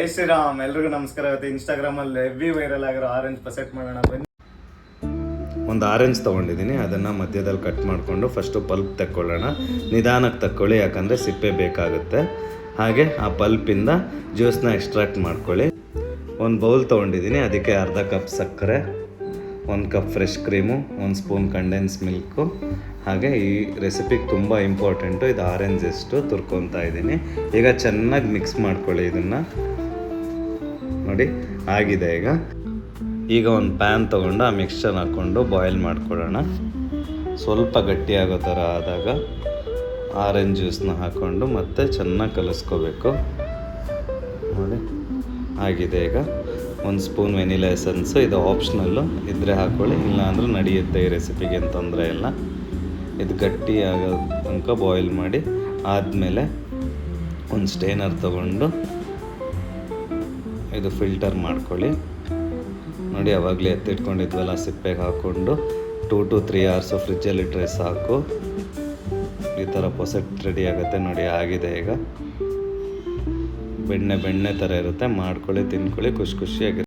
ಜೈ ಶ್ರೀರಾಮ್. ಎಲ್ರಿಗೂ ನಮಸ್ಕಾರ. ಇವತ್ತು ಇನ್ಸ್ಟಾಗ್ರಾಮಲ್ಲಿ ಹೆವಿ ವೈರಲ್ ಆಗಿರೋ ಆರೆಂಜ್ ಪಸೆಟ್ ಮಾಡೋಣ ಬನ್ನಿ. ಒಂದು ಆರೆಂಜ್ ತೊಗೊಂಡಿದ್ದೀನಿ, ಅದನ್ನು ಮಧ್ಯದಲ್ಲಿ ಕಟ್ ಮಾಡಿಕೊಂಡು ಫಸ್ಟು ಪಲ್ಪ್ ತಕ್ಕೊಳ್ಳೋಣ. ನಿಧಾನಕ್ಕೆ ತಕ್ಕೊಳ್ಳಿ, ಯಾಕಂದರೆ ಸಿಪ್ಪೆ ಬೇಕಾಗುತ್ತೆ. ಹಾಗೆ ಆ ಪಲ್ಪಿಂದ ಜ್ಯೂಸನ್ನ ಎಕ್ಸ್ಟ್ರಾಕ್ಟ್ ಮಾಡ್ಕೊಳ್ಳಿ. ಒಂದು ಬೌಲ್ ತೊಗೊಂಡಿದ್ದೀನಿ, ಅದಕ್ಕೆ ಅರ್ಧ ಕಪ್ ಸಕ್ಕರೆ, 1 cup fresh cream, 1 spoon condense milk. ಹಾಗೆ ಈ ರೆಸಿಪಿಗೆ ತುಂಬ ಇಂಪಾರ್ಟೆಂಟು ಇದು ಆರೆಂಜ್ ಎಷ್ಟು ತುರ್ಕೊತಾ ಇದ್ದೀನಿ. ಈಗ ಚೆನ್ನಾಗಿ ಮಿಕ್ಸ್ ಮಾಡ್ಕೊಳ್ಳಿ. ಇದನ್ನು ನೋಡಿ ಆಗಿದೆ. ಈಗ ಒಂದು ಪ್ಯಾನ್ ತೊಗೊಂಡು ಆ ಮಿಕ್ಸ್ಚರ್ ಹಾಕ್ಕೊಂಡು ಬಾಯ್ಲ್ ಮಾಡ್ಕೊಳ್ಳೋಣ. ಸ್ವಲ್ಪ ಗಟ್ಟಿಯಾಗೋ ಥರ ಆದಾಗ ಆರೆಂಜ್ ಜ್ಯೂಸನ್ನ ಹಾಕ್ಕೊಂಡು ಮತ್ತೆ ಚೆನ್ನಾಗಿ ಕಲಿಸ್ಕೋಬೇಕು. ನೋಡಿ ಆಗಿದೆ. ಈಗ 1 ಸ್ಪೂನ್ ವೆನಿಲಾ ಎಸೆನ್ಸು, ಇದು ಆಪ್ಷನಲ್ಲು, ಇದ್ದರೆ ಹಾಕ್ಕೊಳ್ಳಿ, ಇಲ್ಲ ಅಂದರೆ ನಡೆಯುತ್ತೆ. ಈ ರೆಸಿಪಿಗೆ ಏನು ತೊಂದರೆ ಇಲ್ಲ. ಇದು ಗಟ್ಟಿ ಆಗೋ ತನಕ ಬಾಯ್ಲ್ ಮಾಡಿ ಆದಮೇಲೆ ಒಂದು ಸ್ಟೇನರ್ ತೊಗೊಂಡು ಇದು ಫಿಲ್ಟರ್ ಮಾಡ್ಕೊಳ್ಳಿ. ನೋಡಿ ಆವಾಗಲೇ ಎತ್ತಿಟ್ಕೊಂಡಿದ್ವಲ್ಲ ಸಿಪ್ಪೆಗೆ ಹಾಕ್ಕೊಂಡು 2 to 3 hours ಫ್ರಿಜ್ಜಲ್ಲಿಟ್ಟರೆ ಸಾಕು. ಈ ಥರ ಪೊಸೆಟ್ ರೆಡಿ ಆಗುತ್ತೆ. ನೋಡಿ ಆಗಿದೆ. ಈಗ ಬೆಣ್ಣೆ ಥರ ಇರುತ್ತೆ. ಮಾಡ್ಕೊಳ್ಳಿ, ತಿನ್ಕೊಳ್ಳಿ, ಖುಷಿಯಾಗಿರುತ್ತೆ.